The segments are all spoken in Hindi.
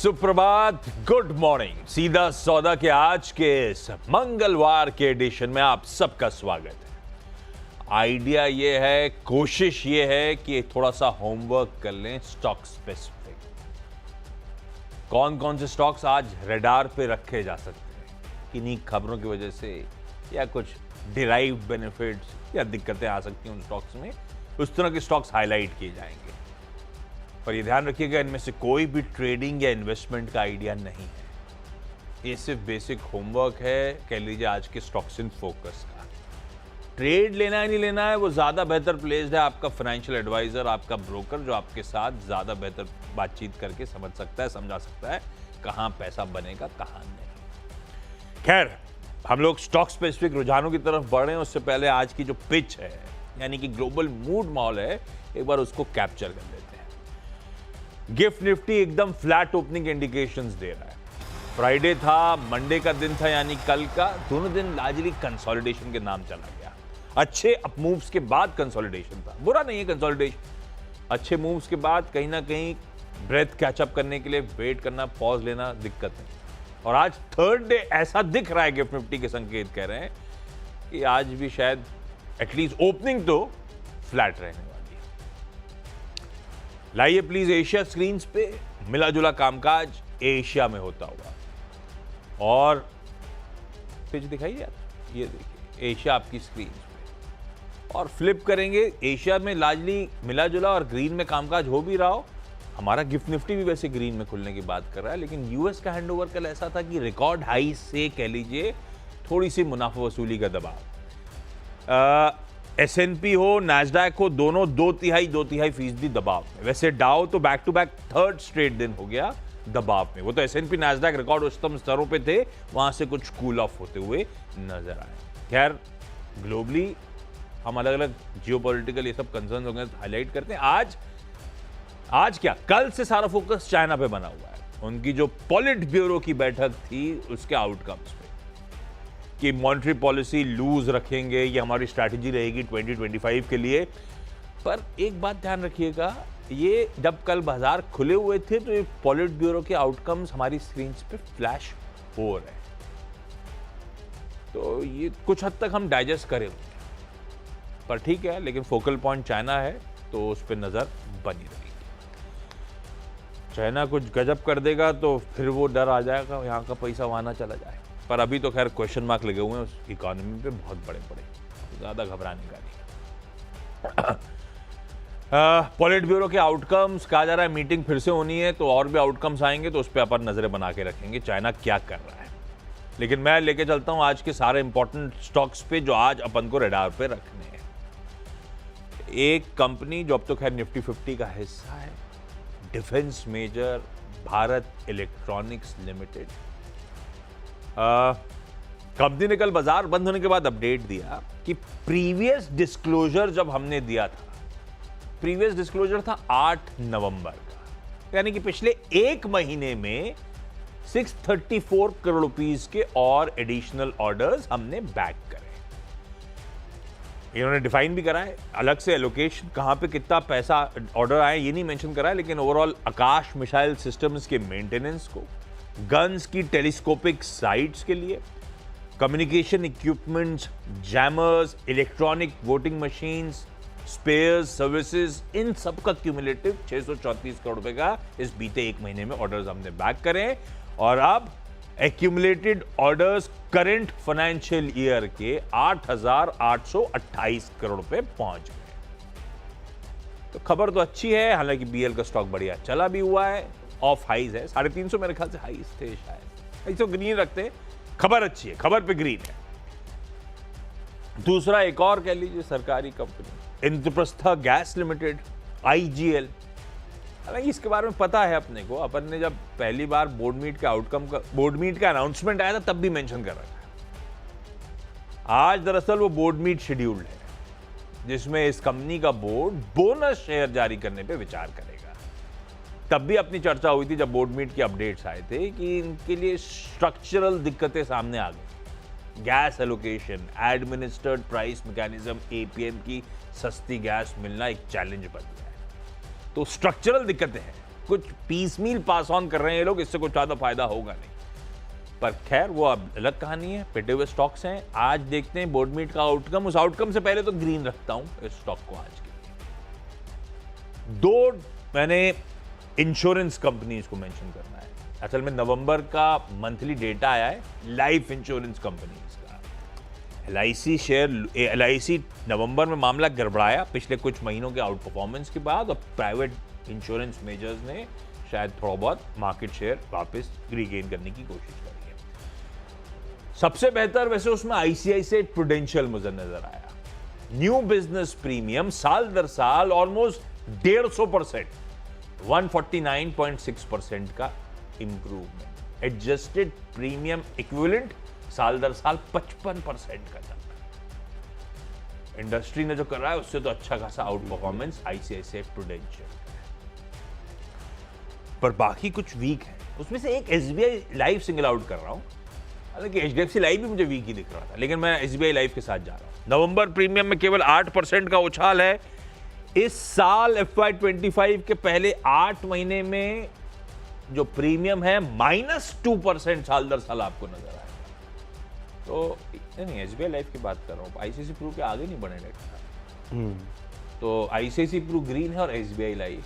सुप्रभात, गुड मॉर्निंग। सीधा सौदा के आज के इस मंगलवार के एडिशन में आप सबका स्वागत है। आइडिया ये है, कोशिश ये है कि थोड़ा सा होमवर्क कर लें स्टॉक स्पेसिफिक। कौन कौन से स्टॉक्स आज रडार पे रखे जा सकते हैं, किन्हीं खबरों की वजह से या कुछ डिराइव बेनिफिट्स या दिक्कतें आ सकती हैं उन स्टॉक्स में, उस तरह के स्टॉक्स हाईलाइट किए जाएंगे। पर ये ध्यान रखिएगा, इनमें से कोई भी ट्रेडिंग या इन्वेस्टमेंट का आइडिया नहीं है। ये सिर्फ बेसिक होमवर्क है, कह लीजिए आज के स्टॉक्स इन फोकस का। ट्रेड लेना है नहीं लेना है, वो ज्यादा बेहतर प्लेस्ड है आपका फाइनेंशियल एडवाइजर, आपका ब्रोकर, जो आपके साथ ज्यादा बेहतर बातचीत करके समझ सकता है, समझा सकता है कहां पैसा बनेगा कहां नहीं। खैर, हम लोग स्टॉक स्पेसिफिक रुझानों की तरफ बढ़ रहे हैं। उससे पहले आज की जो पिच है, यानी कि ग्लोबल मूड माहौल है, एक बार उसको कैप्चर कर लेते हैं। गिफ्ट निफ्टी एकदम फ्लैट ओपनिंग इंडिकेशंस दे रहा है। फ्राइडे था, मंडे का दिन था, यानी कल का, दोनों दिन लार्जली कंसोलिडेशन के नाम चला गया। अच्छे अप मूव्स के बाद कंसोलिडेशन था, बुरा नहीं है कंसोलिडेशन। अच्छे मूव्स के बाद कहीं ना कहीं ब्रेथ कैचअप करने के लिए वेट करना, पॉज लेना दिक्कत नहीं। और आज थर्ड डे ऐसा दिख रहा है, गिफ्ट निफ्टी के संकेत कह रहे हैं कि आज भी शायद एटलीस्ट ओपनिंग तो फ्लैट रहने वाली है। लाइए प्लीज एशिया स्क्रीन्स पे मिला जुला कामकाज एशिया में होता हुआ। और पेज दिखाइए यार, ये देखिए एशिया आपकी स्क्रीन पे, और फ्लिप करेंगे। एशिया में लार्जली मिला जुला और ग्रीन में कामकाज हो भी रहा हो। हमारा गिफ्ट निफ्टी भी वैसे ग्रीन में खुलने की बात कर रहा है, लेकिन यूएस का हैंडओवर कल ऐसा था कि रिकॉर्ड हाई से कह लीजिए थोड़ी सी मुनाफा वसूली का दबाव। एसएनपी हो, नैस्डैक हो, दोनों दो तिहाई फीसदी दबाव में। वैसे डाउ तो back to back third straight दिन हो गया दबाव में। वो तो एसएनपी नैस्डैक रिकॉर्ड उच्चतम स्तरों पे थे, वहां से कुछ कूल ऑफ होते हुए नजर आए। खैर, ग्लोबली हम अलग अलग जियोपॉलिटिकल ये सब कंसर्न हो गए, हाईलाइट करते हैं। आज क्या, कल से सारा फोकस चाइना पे बना हुआ है। उनकी जो पॉलिट ब्यूरो की बैठक थी, उसके आउटकम्स पे, कि मॉनेटरी पॉलिसी लूज रखेंगे, ये हमारी स्ट्रैटेजी रहेगी 2025 के लिए। पर एक बात ध्यान रखिएगा, ये जब कल बाजार खुले हुए थे तो ये पॉलिट ब्यूरो के आउटकम्स हमारी स्क्रीन पे फ्लैश हो रहे हैं, तो ये कुछ हद तक हम डाइजेस्ट करें। पर ठीक है, लेकिन फोकल पॉइंट चाइना है तो उस पर नजर बनी रहेगी। चाइना कुछ गजब कर देगा तो फिर वो डर आ जाएगा, यहाँ का पैसा वहां ना चला जाए। पर अभी तो खैर क्वेश्चन मार्क लगे हुए हैं उस इकोनॉमी पे बहुत बड़े बड़े, ज्यादा घबराने का नहीं। पॉलिट ब्यूरो के आउटकम्स कहा जा रहा है, मीटिंग फिर से होनी है तो और भी आउटकम्स आएंगे, तो उस पर अपन नजरें बना के रखेंगे चाइना क्या कर रहा है। लेकिन मैं लेके चलता हूं आज के सारे इंपॉर्टेंट स्टॉक्स पे जो आज अपन को रडार पे रखने हैं। एक कंपनी जो अब तो खैर निफ्टी 50 का हिस्सा है, defence major Bharat electronics limited. Company ने कल बाजार बंद होने के बाद अपडेट दिया कि प्रीवियस डिस्क्लोजर जब हमने दिया था, प्रीवियस डिस्क्लोजर था 8 नवंबर का, यानी कि पिछले एक महीने में 634 करोड़ रुपीस के और एडिशनल ऑर्डर्स हमने बैक करे। इन्होंने डिफाइन भी करा है अलग से, एलोकेशन कहां पे कितना पैसा ऑर्डर आए ये नहीं मेंशन करा है, लेकिन ओवरऑल आकाश मिसाइल सिस्टम्स के मेंटेनेंस को, गन्स की टेलीस्कोपिक साइट्स के लिए, communication equipments, jammers, electronic voting machines, spares, services, इन सब का क्यूमुलेटिव 634 करोड़ रुपए का इस बीते एक महीने में ऑर्डर्स हमने बैक करे। और अब accumulated orders current financial year के 8,828 करोड़ रुपए पहुंच गए। तो खबर तो अच्छी है, हालांकि बीएल का स्टॉक बढ़िया चला भी हुआ है, ऑफ हाइज है, 350 मेरे ख्याल से हाइज थे शायद, ऐसे ग्रीन रखते, खबर अच्छी है, खबर पे ग्रीन है। दूसरा एक और कह लीजिए सरकारी company Indraprastha gas limited, IGL. हालांकि इसके बारे में पता है अपने को, अपन ने जब पहली बार बोर्ड मीट का अनाउंसमेंट आया था तब भी मेंशन कर रखा है। आज दरअसल वो बोर्ड मीट शेड्यूल्ड है, जिसमें इस कंपनी का बोर्ड बोनस शेयर जारी करने पे विचार करेगा। तब भी अपनी चर्चा हुई थी जब बोर्ड मीट के अपडेट्स आए थे कि इनके लिए स्ट्रक्चरल दिक्कतें सामने आ गई। Gas allocation, administered price mechanism, APM की सस्ती गैस मिलना एक चैलेंज बन गया है। तो स्ट्रक्चरल दिक्कतें हैं, कुछ पीसमील पास ऑन कर रहे हैं ये लोग, इससे कुछ ज्यादा फायदा होगा नहीं। पर खैर वो अब अलग कहानी है, पिटे हुए स्टॉक्स हैं। आज देखते हैं बोर्ड मीट का आउटकम। उस आउटकम से पहले तो ग्रीन रखता हूं इस स्टॉक को आज के लिए। दो मैंने इंश्योरेंस कंपनीज को मेंशन करना है। असल में नवंबर का मंथली डेटा आया है लाइफ इंश्योरेंस कंपनीज का। LIC शेयर, LIC नवंबर में मामला गड़बड़ाया पिछले कुछ महीनों के आउट परफॉर्मेंस के बाद, और प्राइवेट इंश्योरेंस मेजर्स ने शायद थोड़ा बहुत मार्केट शेयर वापस रीगेन करने की कोशिश करी है। सबसे बेहतर वैसे उसमें ICICI प्रूडेंशियल मुझे नजर आया। न्यू बिजनेस प्रीमियम साल दर साल ऑलमोस्ट 150%, 149.6% का इंप्रूवमेंट। एडजस्टेड प्रीमियम इक्विवेलेंट साल दर साल 55% का चल रहा है। इंडस्ट्री ने जो कर रहा है उससे तो अच्छा खासा आउट परफॉर्मेंस ICICI प्रूडेंशियल। पर बाकी कुछ वीक है, उसमें से एक SBI लाइफ सिंगल आउट कर रहा हूं। हालांकि HDFC लाइफ भी मुझे वीक ही दिख रहा था, लेकिन मैं SBI लाइफ के साथ जा रहा हूं। नवंबर प्रीमियम में केवल 8% का उछाल है। इस साल FY25 के पहले 8 महीने में जो प्रीमियम है -2% साल दर साल आपको नजर आएगा। तो नहीं, SBI लाइफ की बात कर रहा हूं। ICICI प्रू के आगे नहीं बढ़े रेट। तो ICICI प्रू ग्रीन है और SBI लाइफ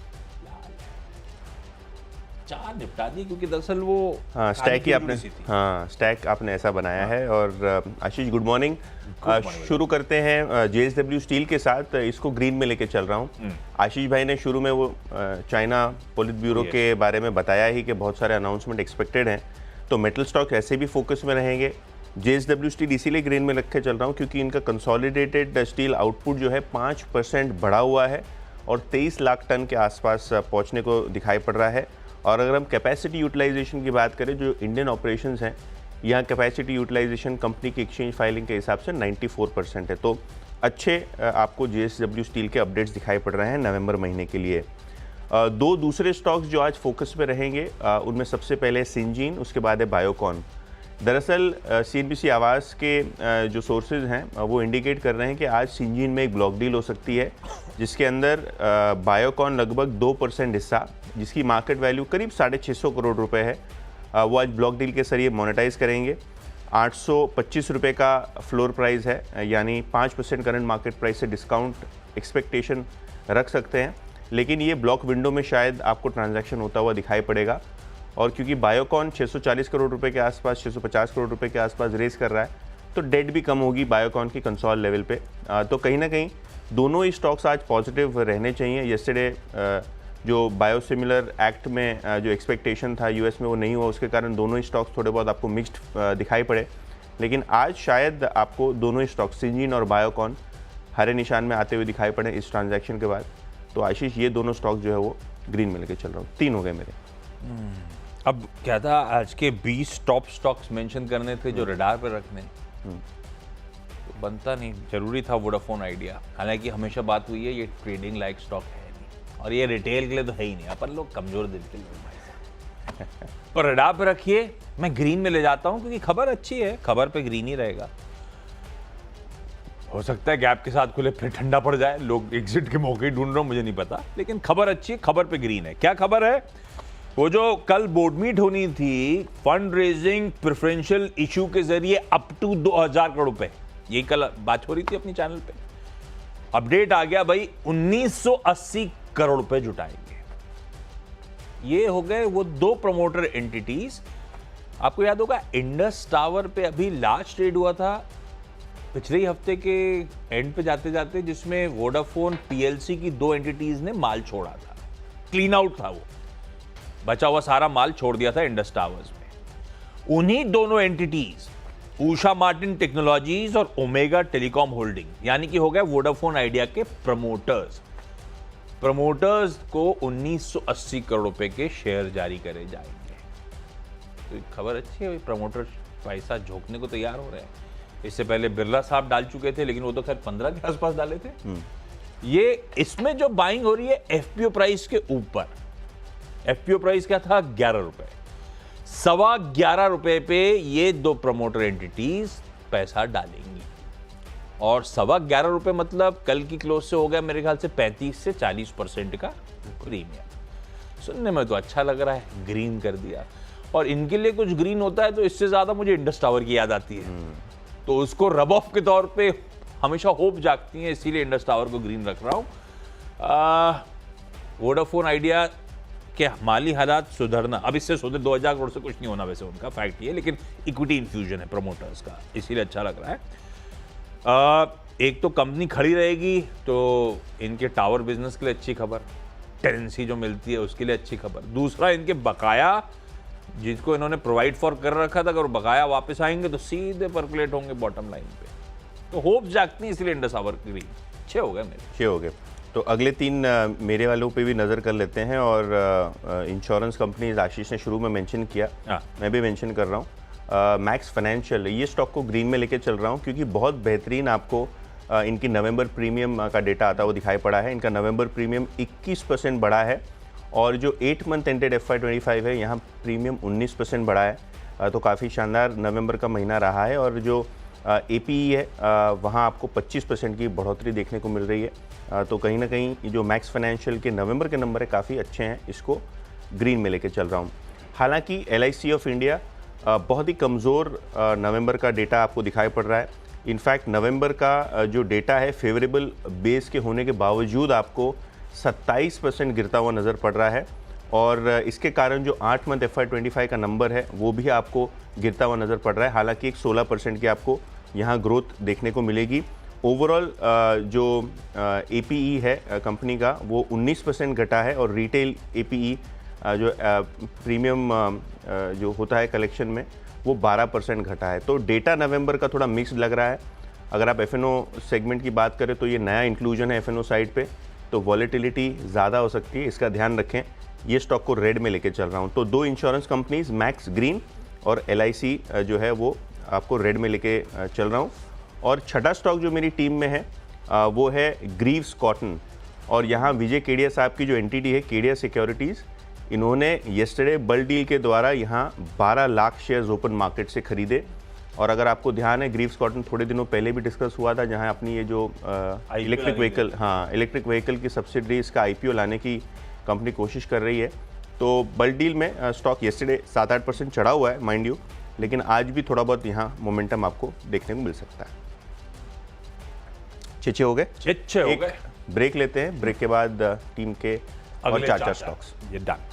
चार निपटा दी, क्योंकि दरअसल वो स्टैक ही आपने स्टैक आपने ऐसा बनाया है। और आशीष गुड मॉर्निंग। शुरू करते हैं JSW स्टील के साथ। इसको ग्रीन में लेके चल रहा हूँ। आशीष भाई ने शुरू में वो चाइना पोलिट ब्यूरो के बारे में बताया ही कि बहुत सारे अनाउंसमेंट एक्सपेक्टेड हैं, तो मेटल स्टॉक ऐसे भी फोकस में रहेंगे। JSW स्टील इसीलिए ग्रीन में रखे चल रहा हूँ क्योंकि इनका कंसोलिडेटेड स्टील आउटपुट जो है 5% बढ़ा हुआ है और 23 लाख टन के आसपास पहुँचने को दिखाई पड़ रहा है। और अगर हम कैपेसिटी यूटिलाइजेशन की बात करें, जो इंडियन ऑपरेशंस हैं, यहाँ कैपेसिटी यूटिलाइजेशन कंपनी की एक्सचेंज फाइलिंग के हिसाब से 94% है। तो अच्छे आपको JSW स्टील के अपडेट्स दिखाई पड़ रहे हैं नवंबर महीने के लिए। दो दूसरे स्टॉक्स जो आज फोकस में रहेंगे, उनमें सबसे पहले सिंजीन, उसके बाद है बायोकॉन। दरअसल CNBC आवास के जो सोर्सेज हैं वो इंडिकेट कर रहे हैं कि आज सिंजीन में एक ब्लॉक डील हो सकती है, जिसके अंदर बायोकॉन लगभग 2% हिस्सा, जिसकी मार्केट वैल्यू करीब 650 करोड़ रुपए है, वो आज ब्लॉक डील के जरिए मोनेटाइज करेंगे। 825 रुपये का फ्लोर प्राइस है, यानी 5% करंट मार्केट प्राइस से डिस्काउंट एक्सपेक्टेशन रख सकते हैं। लेकिन ये ब्लॉक विंडो में शायद आपको ट्रांजैक्शन होता हुआ दिखाई पड़ेगा। और क्योंकि बायोकॉन 640 करोड़ रुपए के आसपास, 650 करोड़ रुपए के आसपास रेस कर रहा है, तो डेट भी कम होगी बायोकॉन की कंसोल लेवल पे। तो कहीं ना कहीं दोनों ही स्टॉक्स आज पॉजिटिव रहने चाहिए। येस्टरडे जो बायोसिमिलर एक्ट में जो एक्सपेक्टेशन था US में वो नहीं हुआ, उसके कारण दोनों ही स्टॉक्स थोड़े बहुत आपको मिक्स्ड दिखाई पड़े। लेकिन आज शायद आपको दोनों ही स्टॉक्स सिंजीन और बायोकॉन हरे निशान में आते हुए दिखाई पड़े इस ट्रांजैक्शन के बाद। तो आशीष, ये दोनों स्टॉक जो है वो ग्रीन में लेके चल रहा हूँ। 3 हो गए मेरे। अब क्या था, आज के 20 टॉप स्टॉक्स मेंशन करने थे जो रडार पे रखने, तो बनता नहीं, जरूरी था वोडाफोन आइडिया। हालांकि हमेशा बात हुई है ये ट्रेडिंग लाइक स्टॉक है नहीं, और ये रिटेल के लिए तो है ही नहीं। अपन लोग कमजोर दिल के लोग भाई साहब। पर रडार पे रखिए, मैं ग्रीन में ले जाता हूं क्योंकि खबर अच्छी है, खबर पे ग्रीन ही रहेगा। हो सकता है गैप के साथ खुले फिर ठंडा पड़ जाए, लोग एग्जिट के मौके ढूंढ रहे हो, मुझे नहीं पता, लेकिन खबर अच्छी है, खबर पे ग्रीन है। क्या खबर है? वो जो कल बोर्ड मीट होनी थी, फंड रेजिंग प्रेफरेंशियल इशू के जरिए अप टू 2000 करोड़ रुपए, ये कल बात हो रही थी अपनी चैनल पे। अपडेट आ गया भाई, 1980 करोड़ रुपए जुटाएंगे। ये हो गए वो 2 प्रमोटर एंटिटीज। आपको याद होगा इंडस टावर पे अभी लास्ट ट्रेड हुआ था पिछले ही हफ्ते के एंड पे जाते जाते, जिसमें वोडाफोन PLC की 2 एंटिटीज ने माल छोड़ा था। क्लीन आउट था, वो बचा हुआ सारा माल छोड़ दिया था इंडस टावर्स में। उन्हीं दोनों एंटिटीज, उषा मार्टिन टेक्नोलॉजीज और ओमेगा टेलीकॉम होल्डिंग, यानी कि हो गए वोडाफोन आइडिया के प्रमोटर्स को 1980 करोड़ रुपए के शेयर जारी करे जाएंगे। तो खबर अच्छी है, प्रमोटर पैसा झोंकने को तैयार हो रहे हैं। इससे पहले बिरला साहब डाल चुके थे, लेकिन वो तो खैर 15 के आसपास डाले थे। ये इसमें जो बाइंग हो रही है FPO प्राइस के ऊपर। FPO प्राइस क्या था? 11 रुपए। 11.25 रुपए पे ये 2 प्रमोटर एंटिटीज पैसा डालेंगी, और 11.25 रुपए मतलब कल की क्लोज से हो गया मेरे ख्याल से 35 से 40% का प्रीमियम। सुनने में तो अच्छा लग रहा है, ग्रीन कर दिया। और इनके लिए कुछ ग्रीन होता है तो इससे ज़्यादा मुझे इंडस टावर की याद आती है, तो उसको रब ऑफ के तौर पे हमेशा होप जागती है, इसीलिए इंडस टावर को ग्रीन रख रहा हूँ। वोडाफोन आइडिया के माली हालात सुधरना, अब इससे सुधर 2000 करोड़ से कुछ नहीं होना वैसे उनका, फैक्ट ये, लेकिन इक्विटी इन्फ्यूजन है प्रमोटर्स का, इसीलिए अच्छा लग रहा है। एक तो कंपनी खड़ी रहेगी तो इनके टावर बिजनेस के लिए अच्छी खबर, टेनेंसी जो मिलती है उसके लिए अच्छी खबर। दूसरा, इनके बकाया जिसको इन्होंने प्रोवाइड फॉर कर रखा था, अगर बकाया वापस आएंगे तो सीधे परकुलेट होंगे बॉटम लाइन पे, तो होप जागती है, इसलिए इंडस टावर ग्रीन। 6 हो गए मेरे, 6 हो गए। तो अगले 3 मेरे वालों पे भी नज़र कर लेते हैं। और इंश्योरेंस कंपनीज आशीष ने शुरू में मेंशन किया, मैं भी मेंशन कर रहा हूँ। मैक्स फाइनेंशियल, ये स्टॉक को ग्रीन में लेके चल रहा हूँ क्योंकि बहुत बेहतरीन आपको इनकी नवंबर प्रीमियम का डेटा आता वो दिखाई पड़ा है। इनका नवंबर प्रीमियम 21% बढ़ा है और जो 8 मंथ एंडेड FY25 है यहाँ प्रीमियम 19% बढ़ा है। तो काफ़ी शानदार नवंबर का महीना रहा है। और जो APE है वहाँ आपको 25% की बढ़ोतरी देखने को मिल रही है। तो कहीं ना कहीं जो मैक्स फाइनेंशियल के नवंबर के नंबर है काफ़ी अच्छे हैं, इसको ग्रीन में लेके चल रहा हूँ। हालांकि LIC ऑफ इंडिया बहुत ही कमज़ोर नवंबर का डेटा आपको दिखाई पड़ रहा है। इनफैक्ट नवंबर का जो डेटा है फेवरेबल बेस के होने के बावजूद आपको 27% गिरता हुआ नज़र पड़ रहा है। और इसके कारण जो 8 मंथ FY25 का नंबर है वो भी आपको गिरता हुआ नज़र पड़ रहा है। हालांकि एक 16% की आपको यहाँ ग्रोथ देखने को मिलेगी। ओवरऑल जो APE है कंपनी का वो 19% घटा है और रिटेल APE जो प्रीमियम जो होता है कलेक्शन में वो 12% घटा है। तो डेटा नवंबर का थोड़ा मिक्स लग रहा है। अगर आप F&O सेगमेंट की बात करें तो ये नया इंक्लूजन है F&O साइड पे, तो वॉलेटिलिटी ज़्यादा हो सकती है, इसका ध्यान रखें। ये स्टॉक को रेड में लेके चल रहा हूँ। तो 2 इंश्योरेंस कंपनीज मैक्स ग्रीन और LIC जो है वो आपको रेड में लेके चल रहा हूँ। और छठा स्टॉक जो मेरी टीम में है वो है ग्रीव्स कॉटन। और यहाँ विजय केडिया साहब की जो एंटिटी है केडिया सिक्योरिटीज़, इन्होंने येस्टरडे बल डील के द्वारा यहाँ 12 लाख शेयर्स ओपन मार्केट से खरीदे। और अगर आपको ध्यान है ग्रीव्स कॉटन थोड़े दिनों पहले भी डिस्कस हुआ था, जहाँ अपनी ये जो इलेक्ट्रिक व्हीकल की सब्सिडरीज का IPO लाने की कंपनी कोशिश कर रही है। तो बल डील में स्टॉक येस्टरडे 7-8% चढ़ा हुआ है माइंड यू, लेकिन आज भी थोड़ा बहुत यहाँ मोमेंटम आपको देखने को मिल सकता है। 6 हो गए, 6 हो गए। ब्रेक लेते हैं, ब्रेक के बाद टीम के और 4 स्टॉक्स ये डन।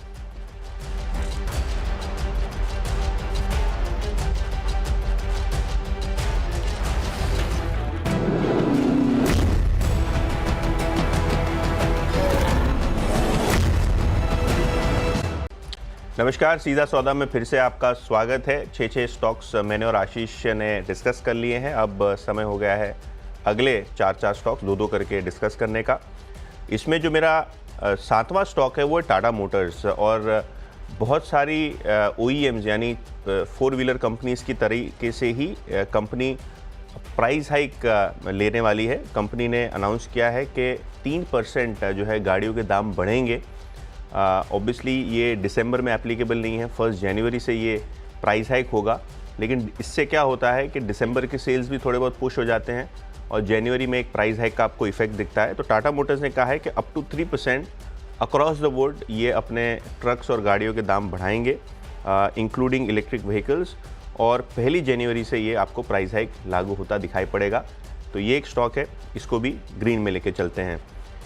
नमस्कार, सीधा सौदा में फिर से आपका स्वागत है। 6 स्टॉक्स मैंने और आशीष ने डिस्कस कर लिए हैं। अब समय हो गया है अगले 4 स्टॉक्स 2 करके डिस्कस करने का। इसमें जो मेरा 7वां स्टॉक है वो है टाटा मोटर्स। और बहुत सारी OEMs यानी 4 व्हीलर कंपनीज़ की तरीके से ही कंपनी प्राइस हाइक लेने वाली है। कंपनी ने अनाउंस किया है कि 3% जो है गाड़ियों के दाम बढ़ेंगे। ऑब्वियसली ये दिसंबर में एप्लीकेबल नहीं है, 1 जनवरी से ये प्राइस हाइक होगा। लेकिन इससे क्या होता है कि दिसंबर के सेल्स भी थोड़े बहुत पुश हो जाते हैं और जनवरी में एक प्राइस हाइक का आपको इफेक्ट दिखता है। तो टाटा मोटर्स ने कहा है कि up to 3% across the world ये अपने ट्रक्स और गाड़ियों के दाम बढ़ाएंगे, इंक्लूडिंग इलेक्ट्रिक व्हीकल्स। और 1 जनवरी से ये आपको प्राइस हाइक लागू होता दिखाई पड़ेगा। तो ये एक स्टॉक है, इसको भी ग्रीन में लेके चलते हैं।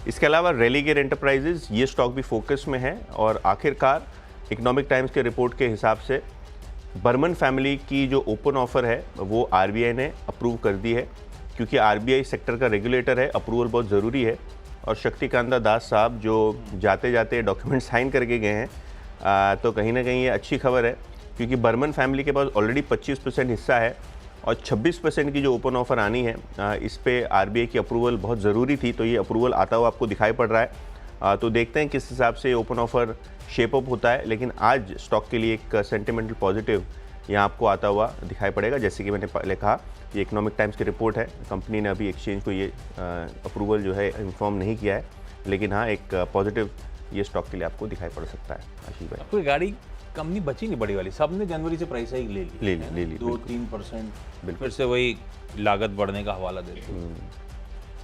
इसके अलावा रेलीगेयर एंटरप्राइजेज, ये स्टॉक भी फोकस में है। और आखिरकार इकोनॉमिक टाइम्स के रिपोर्ट के हिसाब से बर्मन फैमिली की जो ओपन ऑफर है वो RBI ने अप्रूव कर दी है, क्योंकि RBI सेक्टर का रेगुलेटर है, अप्रूवल बहुत ज़रूरी है। और शक्तिकांता दास साहब जो जाते जाते डॉक्यूमेंट साइन करके गए हैं, तो कहीं ना कहीं ये अच्छी खबर है, क्योंकि बर्मन फैमिली के पास ऑलरेडी 25% हिस्सा है और 26% की जो ओपन ऑफर आनी है, इस पे RBI की अप्रूवल बहुत ज़रूरी थी। तो ये अप्रूवल आता हुआ आपको दिखाई पड़ रहा है। तो देखते हैं किस हिसाब से ओपन ऑफर शेप अप होता है। लेकिन आज स्टॉक के लिए एक सेंटिमेंटल पॉजिटिव यहाँ आपको आता हुआ दिखाई पड़ेगा। जैसे कि मैंने पहले कहा, ये इकोनॉमिक टाइम्स की रिपोर्ट है, कंपनी ने अभी एक्सचेंज को ये अप्रूवल जो है इन्फॉर्म नहीं किया है, लेकिन हाँ एक पॉजिटिव ये स्टॉक के लिए आपको दिखाई पड़ सकता है। आशीष भाई, कोई गाड़ी कंपनी बची नहीं बड़ी वाली, सबने जनवरी से प्राइस हाइक ले ली 2-3%, फिर से वही लागत बढ़ने का हवाला देते हैं।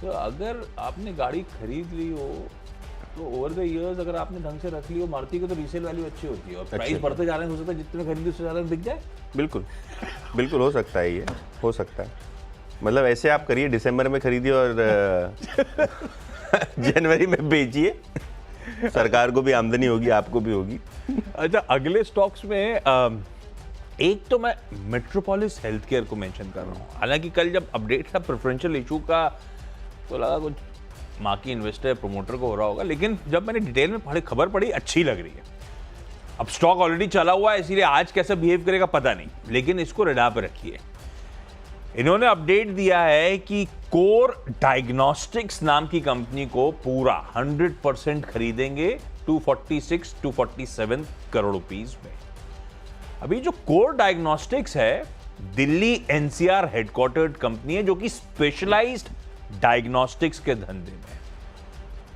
तो अगर आपने गाड़ी खरीद ली हो तो ओवर द इयर्स अगर आपने ढंग से रख ली हो मारुति की तो रीसेल वैल्यू अच्छी होती है और प्राइस बढ़ते जा रहे हैं, हो सकता है जितने खरीदी उससे ज़्यादा बिक जाए। बिल्कुल बिल्कुल हो सकता है, ये हो सकता है। मतलब ऐसे आप करिए, दिसंबर में खरीदिए और जनवरी में बेचिए, सरकार को भी आमदनी होगी, आपको भी होगी। अच्छा, अगले स्टॉक्स में एक तो मैं मेट्रोपोलिस हेल्थ केयर को मेंशन कर रहा हूँ। हालांकि कल जब अपडेट था प्रेफरेंशियल इशू का तो लगा कुछ माँ की इन्वेस्टर प्रमोटर को हो रहा होगा, लेकिन जब मैंने डिटेल में खबर पड़ी अच्छी लग रही है। अब स्टॉक ऑलरेडी चला हुआ है, इसीलिए आज कैसा बिहेव करेगा पता नहीं, लेकिन इसको रडार पे रखिए। इन्होंने अपडेट दिया है कि कोर डायग्नोस्टिक्स नाम की कंपनी को पूरा 100% खरीदेंगे 247 करोड़ रुपीस में। अभी जो कोर डायग्नोस्टिक्स है दिल्ली एनसीआर हेडक्वार्टर्ड कंपनी है जो कि स्पेशलाइज्ड डायग्नोस्टिक्स के धंधे में,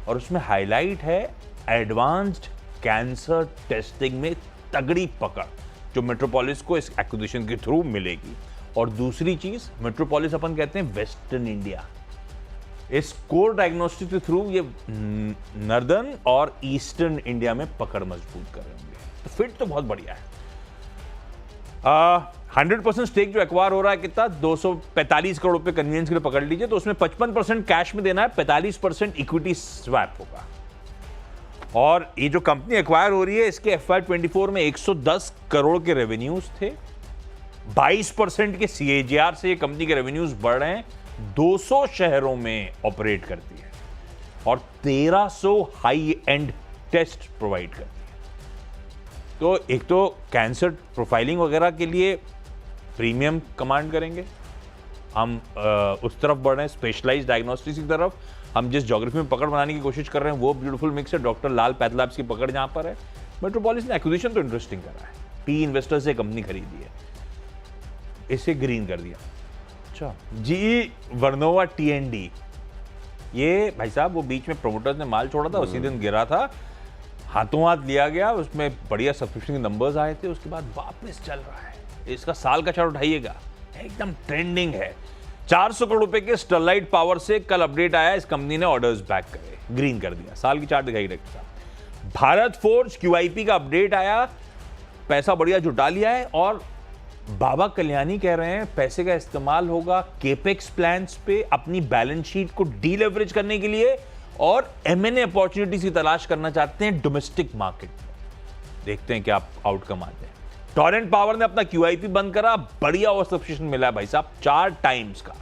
और उसमें हाईलाइट है एडवांस्ड कैंसर टेस्टिंग में तगड़ी पकड़ जो मेट्रोपोलिस को इस एक्विजिशन के थ्रू मिलेगी। और दूसरी चीज, मेट्रोपोलिस अपन कहते हैं वेस्टर्न इंडिया, इस कोर डायग्नोस्टिक के थ्रू ये नॉर्दर्न और ईस्टर्न इंडिया में पकड़ मजबूत करेंगे। तो फिट तो बहुत बढ़िया है। 100% स्टेक जो एक्वायर हो रहा है कितना 245 करोड़ रुपए कन्वीनियंस के लिए पकड़ लीजिए, तो उसमें 55% कैश में देना है, 45% इक्विटी स्वैप होगा। और ये जो कंपनी एक्वायर हो रही है इसके FY24 में 110 करोड़ के रेवेन्यूज थे, 22% के CAGR से ये कंपनी के रेवेन्यूज बढ़ रहे हैं, 200 शहरों में ऑपरेट करती है और 1300 हाई एंड टेस्ट प्रोवाइड करती है। तो एक तो कैंसर प्रोफाइलिंग वगैरह के लिए प्रीमियम कमांड करेंगे हम, उस तरफ बढ़ रहे हैं, स्पेशलाइज्ड डायग्नोस्टिक्स की तरफ। हम जिस ज्योग्राफी में पकड़ बनाने की कोशिश कर रहे हैं वो ब्यूटीफुल मिक्स है। डॉक्टर लाल पैथलैब्स की पकड़ जहां पर है। मेट्रोपोलिस ने एक्विजिशन तो इंटरेस्टिंग करा है, पी इन्वेस्टर से कंपनी खरीदी है, इसे ग्रीन कर दिया। अच्छा, जी वर्नोवा TND, ये भाई साहब वो बीच में प्रोमोटर्स ने माल छोड़ा था, उसी दिन गिरा था, हाथों हाथ लिया गया, उसमें बढ़िया सब्सक्रिप्शन के नंबर्स आए थे, उसके बाद वापस चल रहा है। इसका साल का चार्ट उठाइएगा, एकदम ट्रेंडिंग है। 400 करोड़ रुपए के स्टरलाइट पावर से कल अपडेट आया, इस कंपनी ने ऑर्डर्स बैक करे, ग्रीन कर दिया। साल की चार्ट दिखाई डायरेक्टर साहब। भारत फोर्ज QIP का अपडेट आया, पैसा बढ़िया जुटा लिया है और बाबा कल्याणी कह रहे हैं पैसे का इस्तेमाल होगा केपेक्स प्लान्स पे, अपनी बैलेंस शीट को डीलेवरेज करने के लिए, और M&A अपॉर्चुनिटीज की तलाश करना चाहते हैं डोमेस्टिक मार्केट में। देखते हैं क्या आउटकम आते हैं। टॉरेंट पावर ने अपना QIP बंद करा, बढ़िया ओवर सब्सक्रिप्शन मिला है भाई साहब 4 टाइम्स का।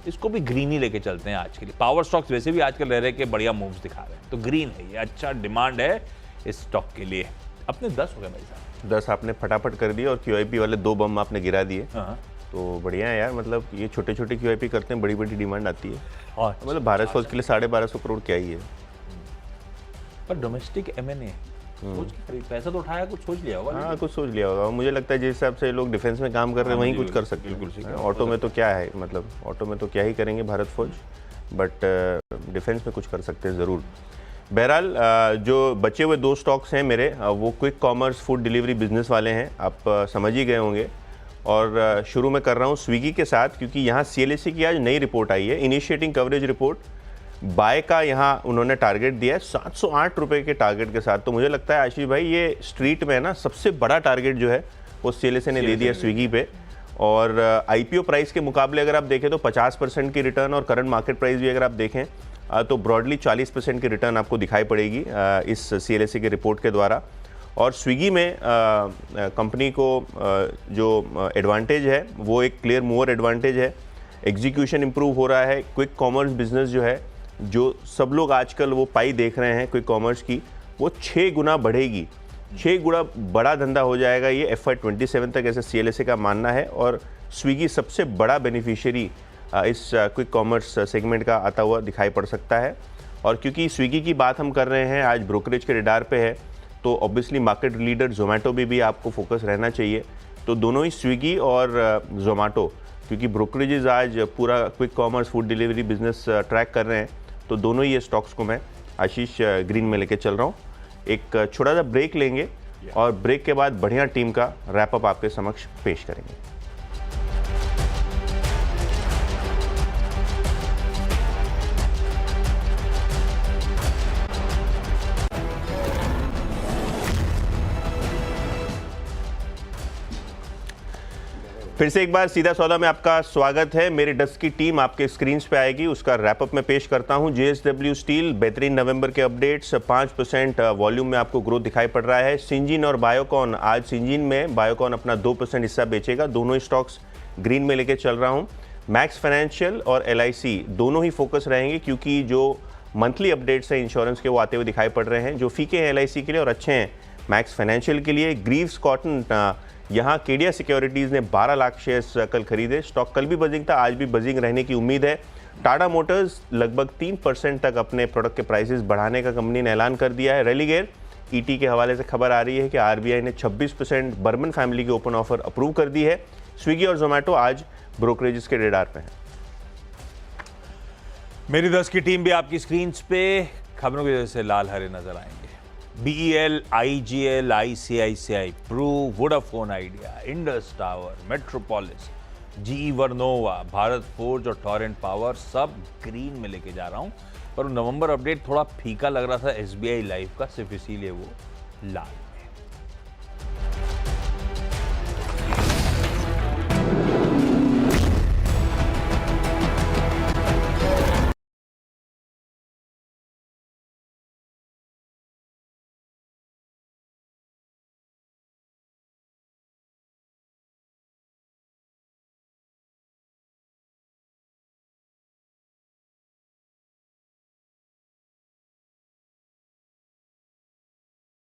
इसको भी ग्रीन ही लेके चलते हैं आज के लिए। पावर स्टॉक्स वैसे भी आजकल रह रहे के बढ़िया मूव्स दिखा रहे हैं, तो ग्रीन है ये, अच्छा डिमांड है इस स्टॉक के लिए। अपने 10 हो गए भाई साहब, 10 आपने फटाफट कर दिए और QIP वाले 2 बम आपने गिरा दिए। हाँ। तो बढ़िया है यार, मतलब ये छोटे छोटे QIP करते हैं, बड़ी बड़ी डिमांड आती है। और मतलब भारत फौज के लिए 1250 करोड़ क्या ही है। पर डोमेस्टिक M&A सोच के खरीद, पैसा तो उठाया, कुछ सोच लिया होगा। हाँ, कुछ सोच लिया होगा। मुझे लगता है जिस हिसाब से लोग डिफेंस में काम कर रहे हैं वहीं कुछ कर सकते हैं। ऑटो में तो क्या है, मतलब ऑटो में तो क्या ही करेंगे भारत फौज, बट डिफेंस में कुछ कर सकते हैं ज़रूर। बहरहाल जो बचे हुए 2 स्टॉक्स हैं मेरे, वो quick commerce food delivery business वाले हैं, आप समझ ही गए होंगे। और शुरू में कर रहा हूँ स्विगी के साथ, क्योंकि यहाँ CLSA की आज नई रिपोर्ट आई है, इनिशिएटिंग कवरेज रिपोर्ट। बाय का यहाँ उन्होंने टारगेट दिया है 708 रुपये के टारगेट के साथ। तो मुझे लगता है आशीष भाई ये स्ट्रीट में ना सबसे बड़ा टारगेट जो है वो CLSA ने दे दिया स्विगी पे। और IPO प्राइस के मुकाबले अगर आप देखें तो 50% की रिटर्न, और करंट मार्केट प्राइस भी अगर आप देखें तो ब्रॉडली 40% की रिटर्न आपको दिखाई पड़ेगी इस CLSA के रिपोर्ट के द्वारा। और स्विगी में कंपनी को जो एडवांटेज है वो एक क्लियर मूवर एडवांटेज है, एग्जीक्यूशन इंप्रूव हो रहा है। क्विक कॉमर्स बिजनेस जो है, जो सब लोग आजकल वो पाई देख रहे हैं क्विक कॉमर्स की, वो 6 गुना बढ़ेगी, 6 गुना बड़ा धंधा हो जाएगा ये FY27 तक, ऐसे CLSA का मानना है। और स्विगी सबसे बड़ा बेनिफिशियरी इस क्विक कॉमर्स सेगमेंट का आता हुआ दिखाई पड़ सकता है। और क्योंकि स्विगी की बात हम कर रहे हैं, आज ब्रोकरेज के रडार पे है, तो ऑब्वियसली मार्केट लीडर जोमेटो भी आपको फोकस रहना चाहिए। तो दोनों ही स्विगी और जोमेटो, क्योंकि ब्रोकरेजेस आज पूरा quick commerce food delivery business track कर रहे हैं, तो दोनों ही ये स्टॉक्स को मैं आशीष ग्रीन में लेके चल रहा हूँ। एक छोटा सा ब्रेक लेंगे और ब्रेक के बाद बढ़िया टीम का रैप अप आपके समक्ष पेश करेंगे। फिर से एक बार सीधा सौदा में आपका स्वागत है। मेरे डेस्क की टीम आपके स्क्रीन पे आएगी, उसका रैपअप में पेश करता हूं। JSW स्टील बेहतरीन नवंबर के अपडेट्स, 5% वॉल्यूम में आपको ग्रोथ दिखाई पड़ रहा है। सिंजीन और बायोकॉन, आज सिंजीन में बायोकॉन अपना 2% हिस्सा बेचेगा, दोनों ही स्टॉक्स ग्रीन में लेके चल रहा हूं। मैक्स फाइनेंशियल और LIC दोनों ही फोकस रहेंगे, क्योंकि जो मंथली अपडेट्स हैं इंश्योरेंस के वो आते हुए दिखाई पड़ रहे हैं, जो फीके हैं LIC के लिए और अच्छे हैं मैक्स फाइनेंशियल के लिए। ग्रीव्स कॉटन, यहाँ केडिया सिक्योरिटीज़ ने 12 लाख शेयर्स कल खरीदे। स्टॉक कल भी बजिंग था, आज भी बजिंग रहने की उम्मीद है। टाटा मोटर्स लगभग 3% तक अपने प्रोडक्ट के प्राइसेस बढ़ाने का कंपनी ने ऐलान कर दिया है। रेलीगेयर ET के हवाले से खबर आ रही है कि RBI ने 26% बर्मन फैमिली की ओपन ऑफर अप्रूव कर दी है। स्विगी और जोमेटो आज ब्रोकरेजेस के रेडार पे हैं। मेरी 10 की टीम भी आपकी स्क्रीन पे खबरों की वजह से लाल हरे नजर आएंगे। BEL, IGL, ICICI, Pru, Vodafone Idea, Indus Tower, Metropolis, GE Vernova, Bharat Forge और टॉरेंट पावर सब ग्रीन में लेके जा रहा हूं। पर नवंबर अपडेट थोड़ा फीका लग रहा था SBI लाइफ का, सिर्फ इसीलिए वो लाल।